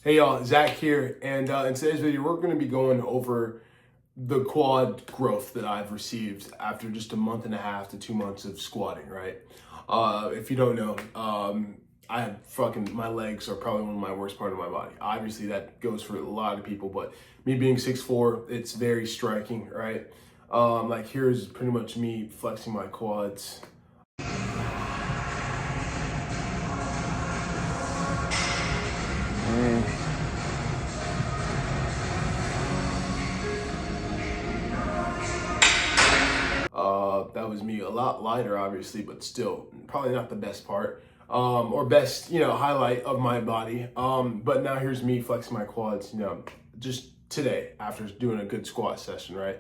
Hey y'all, Zach here, and in today's video we're going to be going over the quad growth that I've received after just a month and a half to 2 months of squatting, right? If you don't know, I have my legs are probably one of my worst part of my body. Obviously that goes for a lot of people, but me being 6'4", it's very striking, right? Like here's pretty much me flexing my quads. That was me, a lot lighter, obviously, but still probably not the best part or best, highlight of my body. But now here's me flexing my quads, just today after doing a good squat session, right?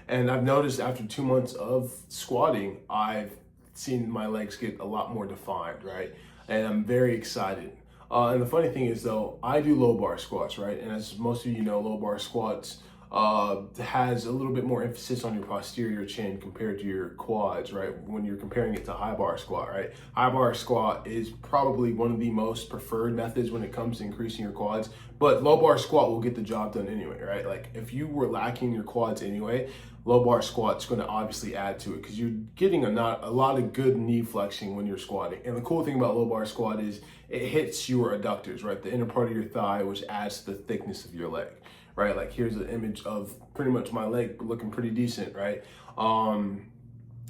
And I've noticed after 2 months of squatting, I've seen my legs get a lot more defined, right? And I'm very excited. And the funny thing is, though, I do low bar squats, right? And as most of you know, low bar squats has a little bit more emphasis on your posterior chain compared to your quads, right? When you're comparing it to high bar squat, right? High bar squat is probably one of the most preferred methods when it comes to increasing your quads, but low bar squat will get the job done anyway, right? Like if you were lacking your quads anyway, low bar squat's going to obviously add to it because you're getting a lot of good knee flexing when you're squatting. And the cool thing about low bar squat is it hits your adductors, right? The inner part of your thigh, which adds to the thickness of your leg, right? Like here's an image of pretty much my leg looking pretty decent, right?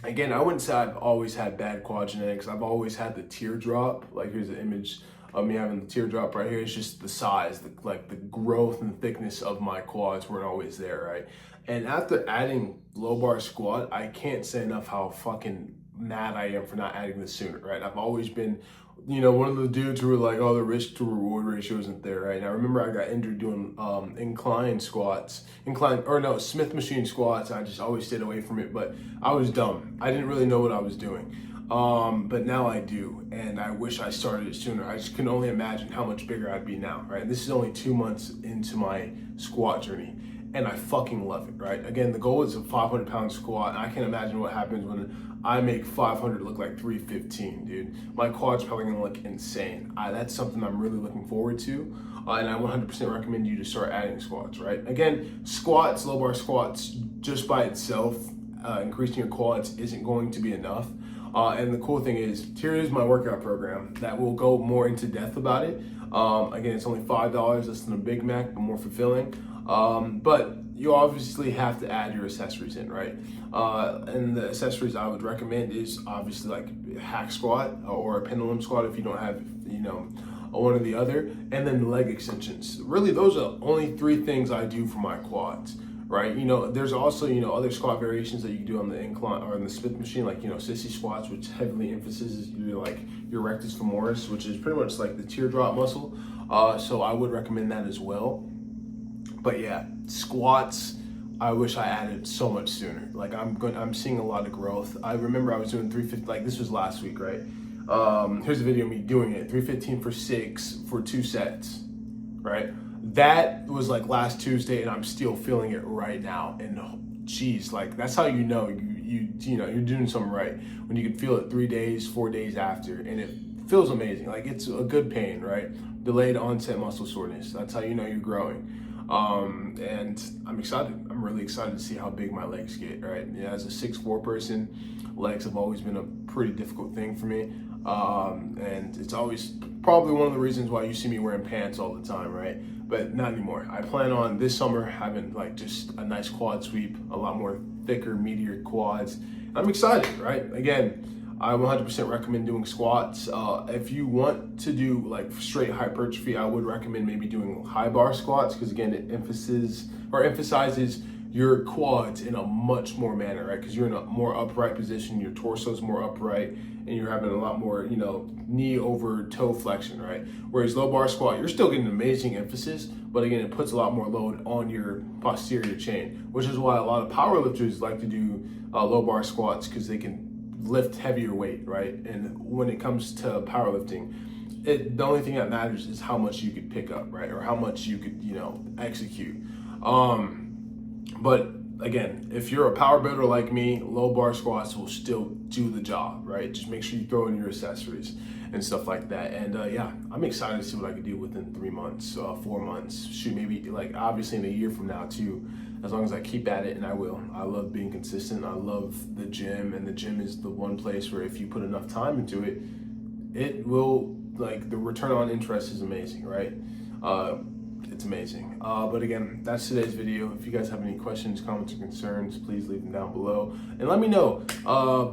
Again, I wouldn't say I've always had bad quad genetics. I've always had the teardrop. Like here's an image of me having the teardrop right here. It's just the size, the growth and thickness of my quads weren't always there, right? And after adding low bar squat, I can't say enough how fucking mad I am for not adding this sooner, right? I've always been, one of the dudes who were like, oh, the risk to reward ratio isn't there, right? And I remember I got injured doing Smith machine squats. I just always stayed away from it, but I was dumb. I didn't really know what I was doing. But now I do, and I wish I started it sooner. I just can only imagine how much bigger I'd be now, right? And this is only 2 months into my squat journey, and I fucking love it, right? Again, the goal is a 500-pound squat, and I can imagine what happens when I make 500 look like 315, dude. My quad's probably gonna look insane. That's something I'm really looking forward to, and I 100% recommend you to start adding squats, right? Again, squats, low bar squats, just by itself, increasing your quads isn't going to be enough. And the cool thing is, here is my workout program that will go more into depth about it. Again, it's only $5, less than a Big Mac, but more fulfilling. But you obviously have to add your accessories in, right? And the accessories I would recommend is obviously like a hack squat or a pendulum squat if you don't have, one or the other, and then leg extensions. Really, those are only 3 things I do for my quads, right? There's also, other squat variations that you can do on the incline or on the Smith machine, like, sissy squats, which heavily emphasizes your rectus femoris, which is pretty much like the teardrop muscle. So I would recommend that as well. But yeah, squats, I wish I added so much sooner. Like I'm seeing a lot of growth. I remember I was doing 350, like this was last week, right? Here's a video of me doing it, 315 for 6 for 2 sets, right? That was like last Tuesday, and I'm still feeling it right now. And geez, like that's how you're doing something right when you can feel it 3 days, 4 days after, and it feels amazing. Like it's a good pain, right? Delayed onset muscle soreness. That's how you know you're growing. And I'm excited. I'm really excited to see how big my legs get, right? Yeah, as a 6'4" person, legs have always been a pretty difficult thing for me. And it's always probably one of the reasons why you see me wearing pants all the time, right? But not anymore. I plan on this summer having like just a nice quad sweep, a lot more thicker, meatier quads. I'm excited, right? Again, I 100% recommend doing squats. If you want to do like straight hypertrophy, I would recommend maybe doing high bar squats because again, it emphasizes your quads in a much more manner, right? Because you're in a more upright position, your torso's more upright, and you're having a lot more, knee over toe flexion, right? Whereas low bar squat, you're still getting amazing emphasis, but again, it puts a lot more load on your posterior chain, which is why a lot of powerlifters like to do low bar squats because they can lift heavier weight, right? And when it comes to powerlifting, the only thing that matters is how much you could pick up, right? Or how much you could, execute. But again, if you're a power builder like me, low bar squats will still do the job, right? Just make sure you throw in your accessories and stuff like that. And yeah, I'm excited to see what I can do within 3 months, 4 months, shoot, maybe like obviously in a year from now too, as long as I keep at it, and I will. I love being consistent. I love the gym, and the gym is the one place where if you put enough time into it, it will, like, the return on interest is amazing, right? It's amazing. But again, that's today's video. If you guys have any questions, comments, or concerns, please leave them down below. And let me know,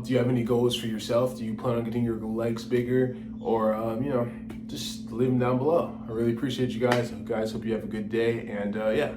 do you have any goals for yourself? Do you plan on getting your legs bigger? Or, you know, just leave them down below. I really appreciate you guys. Hope you have a good day. And yeah,